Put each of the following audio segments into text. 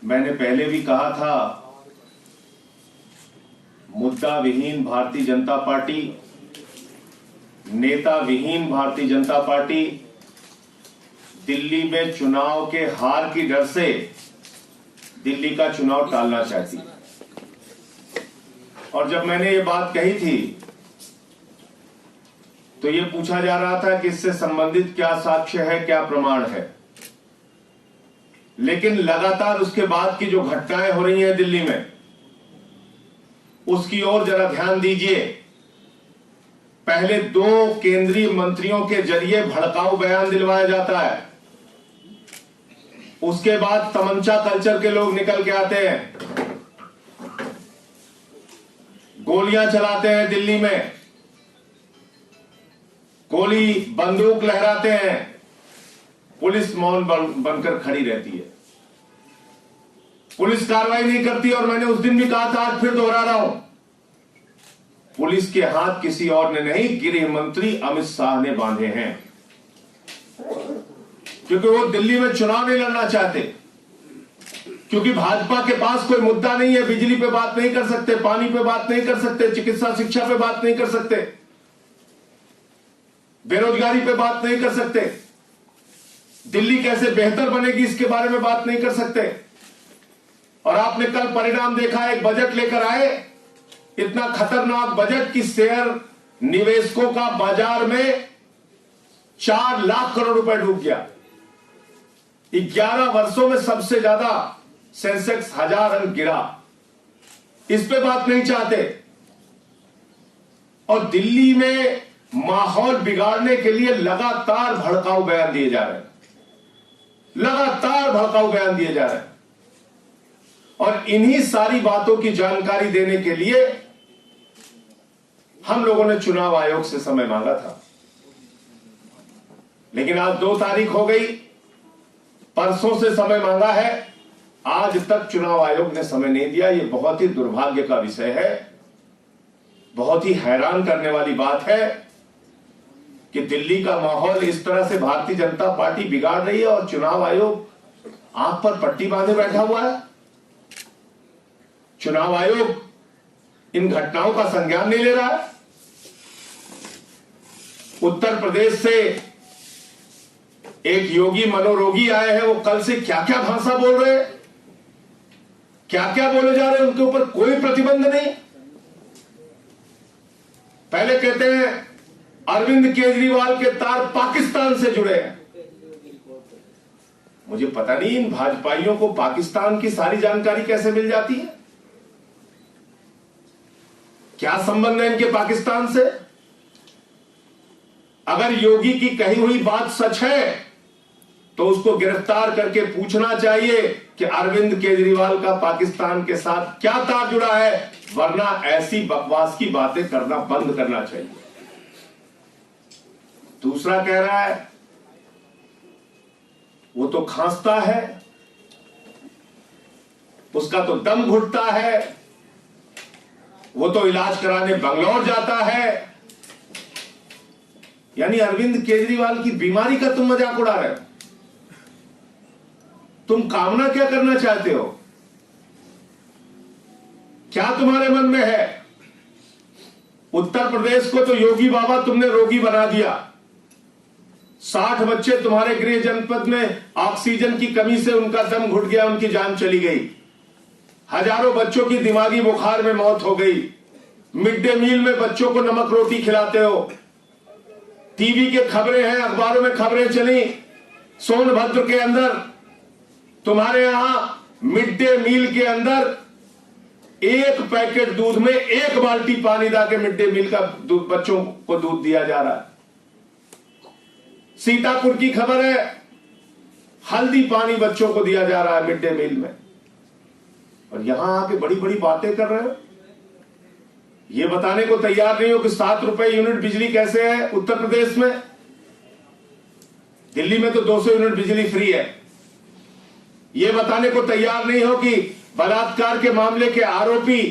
मैंने पहले भी कहा था, मुद्दा विहीन भारतीय जनता पार्टी, नेता विहीन भारतीय जनता पार्टी दिल्ली में चुनाव के हार की डर से दिल्ली का चुनाव टालना चाहती। और जब मैंने ये बात कही थी तो ये पूछा जा रहा था कि इससे संबंधित क्या साक्ष्य है, क्या प्रमाण है। लेकिन लगातार उसके बाद की जो घटनाएं हो रही हैं दिल्ली में, उसकी ओर जरा ध्यान दीजिए। पहले 2 केंद्रीय मंत्रियों के जरिए भड़काऊ बयान दिलवाया जाता है, उसके बाद तमंचा कल्चर के लोग निकल के आते हैं, गोलियां चलाते हैं दिल्ली में, गोली बंदूक लहराते हैं, पुलिस मौन बनकर खड़ी रहती है, पुलिस कार्रवाई नहीं करती। और मैंने उस दिन भी कहा था, आज फिर दोहरा रहा हूं, पुलिस के हाथ किसी और ने नहीं, गृह मंत्री अमित शाह ने बांधे हैं, क्योंकि वो दिल्ली में चुनाव नहीं लड़ना चाहते, क्योंकि भाजपा के पास कोई मुद्दा नहीं है। बिजली पे बात नहीं कर सकते, पानी पे बात नहीं कर सकते, चिकित्सा शिक्षा पे बात नहीं कर सकते, बेरोजगारी पे बात नहीं कर सकते, दिल्ली कैसे बेहतर बनेगी इसके बारे में बात नहीं कर सकते। और आपने कल परिणाम देखा, एक बजट लेकर आए, इतना खतरनाक बजट कि शेयर निवेशकों का बाजार में 4 लाख करोड़ रुपए डूब गया। 11 वर्षों में सबसे ज्यादा सेंसेक्स 1000 अंक गिरा। इस पे बात नहीं चाहते। और दिल्ली में माहौल बिगाड़ने के लिए लगातार भड़काऊ बयान दिए जा रहे हैं, लगातार भड़काऊ बयान दिए जा रहे हैं। और इन्हीं सारी बातों की जानकारी देने के लिए हम लोगों ने चुनाव आयोग से समय मांगा था, लेकिन आज 2 तारीख हो गई, परसों से समय मांगा है, आज तक चुनाव आयोग ने समय नहीं दिया। यह बहुत ही दुर्भाग्य का विषय है, बहुत ही हैरान करने वाली बात है कि दिल्ली का माहौल इस तरह से भारतीय जनता पार्टी बिगाड़ रही है और चुनाव आयोग आंख पर पट्टी बांधे बैठा हुआ है। चुनाव आयोग इन घटनाओं का संज्ञान नहीं ले रहा है। उत्तर प्रदेश से एक योगी मनोरोगी आए हैं, वो कल से क्या क्या भाषा बोल रहे हैं, क्या क्या बोले जा रहे हैं, उनके ऊपर कोई प्रतिबंध नहीं। पहले कहते हैं अरविंद केजरीवाल के तार पाकिस्तान से जुड़े हैं। मुझे पता नहीं इन भाजपाइयों को पाकिस्तान की सारी जानकारी कैसे मिल जाती है, क्या संबंध है इनके पाकिस्तान से। अगर योगी की कही हुई बात सच है तो उसको गिरफ्तार करके पूछना चाहिए कि अरविंद केजरीवाल का पाकिस्तान के साथ क्या तार जुड़ा है, वरना ऐसी बकवास की बातें करना बंद करना चाहिए। दूसरा कह रहा है वो तो खांसता है, उसका तो दम घुटता है, वो तो इलाज कराने बंगलौर जाता है। यानी अरविंद केजरीवाल की बीमारी का तुम मजाक उड़ा रहे हो। तुम कामना क्या करना चाहते हो, क्या तुम्हारे मन में है। उत्तर प्रदेश को तो योगी बाबा तुमने रोगी बना दिया। 60 बच्चे तुम्हारे गृह जनपद में ऑक्सीजन की कमी से उनका दम घुट गया, उनकी जान चली गई। हजारों बच्चों की दिमागी बुखार में मौत हो गई। मिड डे मील में बच्चों को नमक रोटी खिलाते हो। टीवी के खबरें हैं, अखबारों में खबरें चली, सोनभद्र के अंदर तुम्हारे यहां मिड डे मील के अंदर 1 पैकेट दूध में 1 बाल्टी पानी डालकर मिड डे मील का दूध बच्चों को दूध दिया जा रहा है। सीतापुर की खबर है, हल्दी पानी बच्चों को दिया जा रहा है मिड डे मील में। और यहां आके बड़ी बड़ी बातें कर रहे हो, ये बताने को तैयार नहीं हो कि 7 रुपए यूनिट बिजली कैसे है उत्तर प्रदेश में। दिल्ली में तो 200 यूनिट बिजली फ्री है। ये बताने को तैयार नहीं हो कि बलात्कार के मामले के आरोपी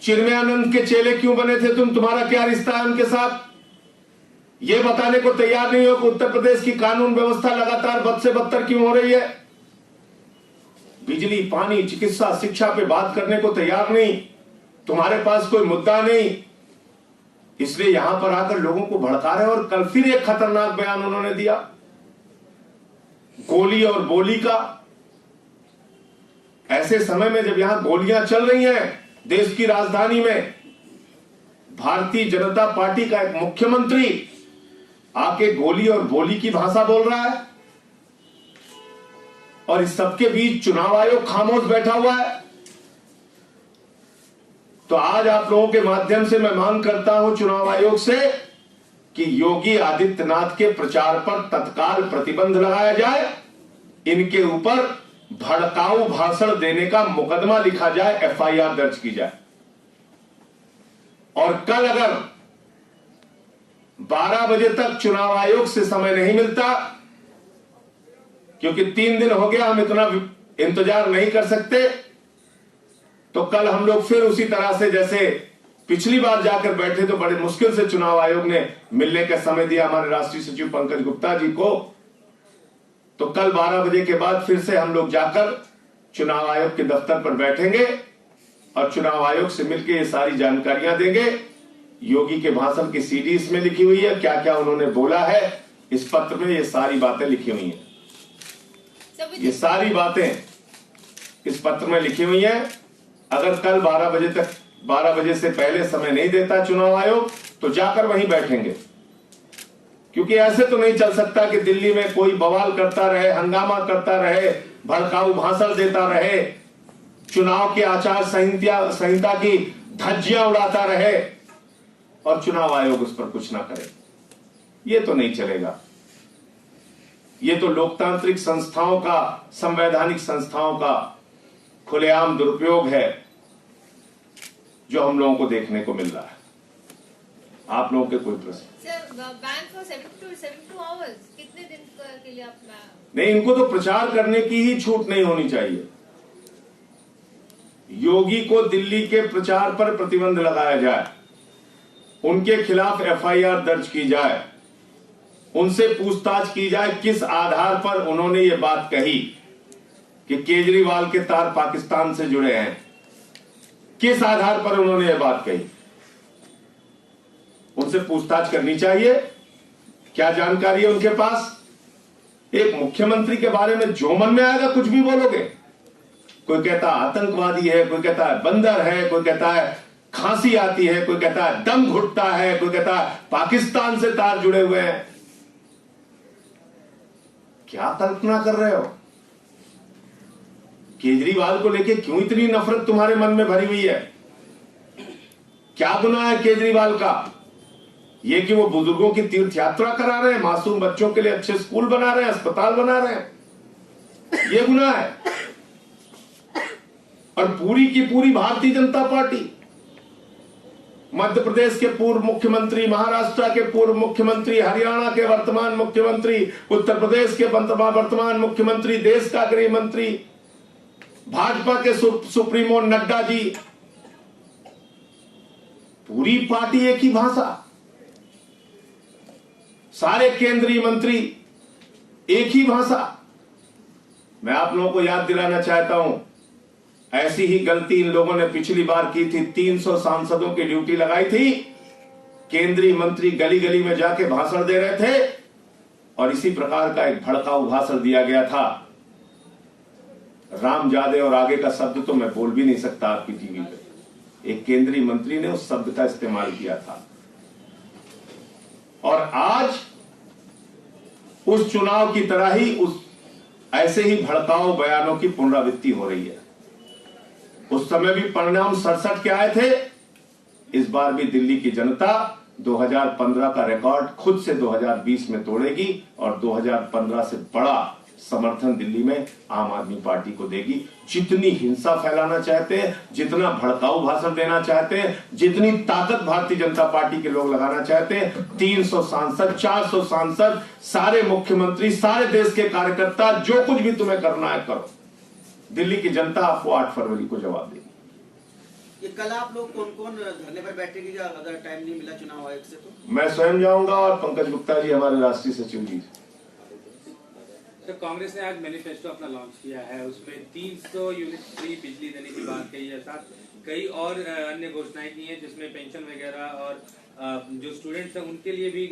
चिन्मयानंद के चेले क्यों बने थे तुम, तुम्हारा क्या रिश्ता है उनके साथ। ये बताने को तैयार नहीं हो कि उत्तर प्रदेश की कानून व्यवस्था लगातार बद से बदतर क्यों हो रही है। बिजली, पानी, चिकित्सा, शिक्षा पे बात करने को तैयार नहीं। तुम्हारे पास कोई मुद्दा नहीं, इसलिए यहां पर आकर लोगों को भड़का रहे। और कल फिर एक खतरनाक बयान उन्होंने दिया, गोली और बोली का। ऐसे समय में जब यहां गोलियां चल रही हैं देश की राजधानी में, भारतीय जनता पार्टी का एक मुख्यमंत्री आके गोली और बोली की भाषा बोल रहा है, और इस सबके बीच चुनाव आयोग खामोश बैठा हुआ है। तो आज आप लोगों के माध्यम से मैं मांग करता हूं चुनाव आयोग से कि योगी आदित्यनाथ के प्रचार पर तत्काल प्रतिबंध लगाया जाए, इनके ऊपर भड़काऊ भाषण देने का मुकदमा लिखा जाए, एफआईआर दर्ज की जाए। और कल अगर 12 बजे तक चुनाव आयोग से समय नहीं मिलता, क्योंकि 3 दिन हो गया हम इतना इंतजार नहीं कर सकते, तो कल हम लोग फिर उसी तरह से जैसे पिछली बार जाकर बैठे तो बड़े मुश्किल से चुनाव आयोग ने मिलने का समय दिया हमारे राष्ट्रीय सचिव पंकज गुप्ता जी को, तो कल 12 बजे के बाद फिर से हम लोग जाकर चुनाव आयोग के दफ्तर पर बैठेंगे और चुनाव आयोग से मिलकर ये सारी जानकारियां देंगे। योगी के भाषण की सीडी इसमें लिखी हुई है, क्या क्या उन्होंने बोला है इस पत्र में, ये सारी बातें लिखी हुई हैं। ये सारी बातें इस पत्र में लिखी हुई हैं। अगर कल 12 बजे से पहले समय नहीं देता चुनाव आयोग तो जाकर वहीं बैठेंगे, क्योंकि ऐसे तो नहीं चल सकता कि दिल्ली में कोई बवाल करता रहे, हंगामा करता रहे, भड़काऊ भाषण देता रहे, चुनाव के आचार संहिता की धज्जियां उड़ाता रहे और चुनाव आयोग उस पर कुछ ना करे। ये तो नहीं चलेगा। ये तो लोकतांत्रिक संस्थाओं का, संवैधानिक संस्थाओं का खुलेआम दुरुपयोग है जो हम लोगों को देखने को मिल रहा है। आप लोगों के कोई प्रश्न? सर, बैन फॉर 72 आवर्स कितने दिन के लिए आप? नहीं, इनको तो प्रचार करने की ही छूट नहीं होनी चाहिए। योगी को दिल्ली के प्रचार पर प्रतिबंध लगाया जाए, उनके खिलाफ एफआईआर दर्ज की जाए, उनसे पूछताछ की जाए किस आधार पर उन्होंने ये बात कही कि केजरीवाल के तार पाकिस्तान से जुड़े हैं। किस आधार पर उन्होंने ये बात कही, उनसे पूछताछ करनी चाहिए। क्या जानकारी है उनके पास? एक मुख्यमंत्री के बारे में जो मन में आएगा कुछ भी बोलोगे। कोई कहता है आतंकवादी है, कोई कहता है बंदर है, कोई कहता है खांसी आती है, कोई कहता है दम घुटता है, कोई कहता है पाकिस्तान से तार जुड़े हुए हैं। क्या कल्पना कर रहे हो? केजरीवाल को लेके क्यों इतनी नफरत तुम्हारे मन में भरी हुई है? क्या गुनाह है केजरीवाल का? ये कि वो बुजुर्गों की तीर्थ यात्रा करा रहे हैं, मासूम बच्चों के लिए अच्छे स्कूल बना रहे हैं, अस्पताल बना रहे हैं, ये गुनाह है। और पूरी की पूरी भारतीय जनता पार्टी, मध्य प्रदेश के पूर्व मुख्यमंत्री, महाराष्ट्र के पूर्व मुख्यमंत्री, हरियाणा के वर्तमान मुख्यमंत्री, उत्तर प्रदेश के वर्तमान मुख्यमंत्री, देश का गृह मंत्री, भाजपा के सुप्रीमो नड्डा जी, पूरी पार्टी एक ही भाषा, सारे केंद्रीय मंत्री एक ही भाषा। मैं आप लोगों को याद दिलाना चाहता हूं, ऐसी ही गलती इन लोगों ने पिछली बार की थी। 300 सांसदों की ड्यूटी लगाई थी, केंद्रीय मंत्री गली गली में जाके भाषण दे रहे थे और इसी प्रकार का एक भड़काऊ भाषण दिया गया था। रामजादे और आगे का शब्द तो मैं बोल भी नहीं सकता आपकी टीवी पे। एक केंद्रीय मंत्री ने उस शब्द का इस्तेमाल किया था। और आज उस चुनाव की तरह ही ऐसे ही भड़काऊ बयानों की पुनरावृत्ति हो रही है। उस समय भी परिणाम 67 के आए थे, इस बार भी दिल्ली की जनता 2015 का रिकॉर्ड खुद से 2020 में तोड़ेगी और 2015 से बड़ा समर्थन दिल्ली में आम आदमी पार्टी को देगी। जितनी हिंसा फैलाना चाहते हैं, जितना भड़काऊ भाषण देना चाहते हैं, जितनी ताकत भारतीय जनता पार्टी के लोग लगाना चाहते हैं, 300 सांसद, 400 सांसद, सारे मुख्यमंत्री, सारे देश के कार्यकर्ता, जो कुछ भी तुम्हें करना है करो। दिल्ली की जनता आपको 8 फरवरी को जवाब देगी। ये कल आप लोग कौन कौन धरने पर बैठेंगे अगर टाइम नहीं मिला चुनाव आयोग से? तो मैं स्वयं जाऊंगा और पंकज गुप्ता जी हमारे राष्ट्रीय सचिव जी। तो कांग्रेस ने आज मैनिफेस्टो अपना लॉन्च किया है, उसमें 300 यूनिट फ्री बिजली देने की बात कही है, साथ कई और अन्य घोषणाएं की हैं जिसमें पेंशन वगैरह और जो स्टूडेंट्स हैं उनके लिए भी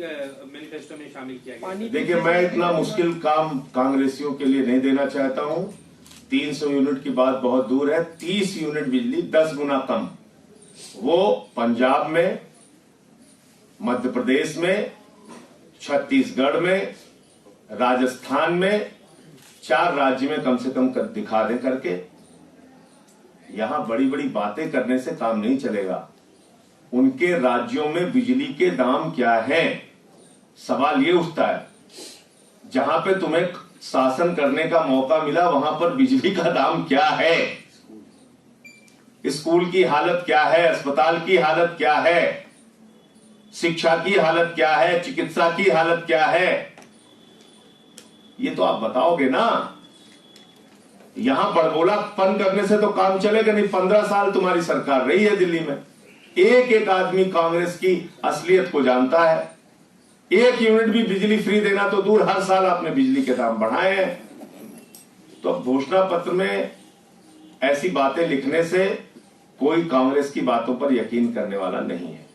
मैनिफेस्टो में शामिल किया गया। देखिए, मैं इतना मुश्किल काम कांग्रेसियों के लिए नहीं देना चाहता हूं। 300 यूनिट की बात बहुत दूर है। 30 यूनिट बिजली 10 गुना कम, वो पंजाब में, मध्य प्रदेश में, छत्तीसगढ़ में, राजस्थान में, 4 राज्य में कम से कम दिखा दे करके। यहां बड़ी बड़ी बातें करने से काम नहीं चलेगा। उनके राज्यों में बिजली के दाम क्या हैं, सवाल ये उठता है। जहां पे तुम्हें शासन करने का मौका मिला वहां पर बिजली का दाम क्या है, स्कूल की हालत क्या है, अस्पताल की हालत क्या है, शिक्षा की हालत क्या है, चिकित्सा की हालत क्या है, ये तो आप बताओगे ना। यहां बड़बोलापन करने से तो काम चलेगा नहीं। 15 साल तुम्हारी सरकार रही है दिल्ली में, एक एक आदमी कांग्रेस की असलियत को जानता है। 1 यूनिट भी बिजली फ्री देना तो दूर, हर साल आपने बिजली के दाम बढ़ाए हैं। तो अब घोषणा पत्र में ऐसी बातें लिखने से कोई कांग्रेस की बातों पर यकीन करने वाला नहीं है।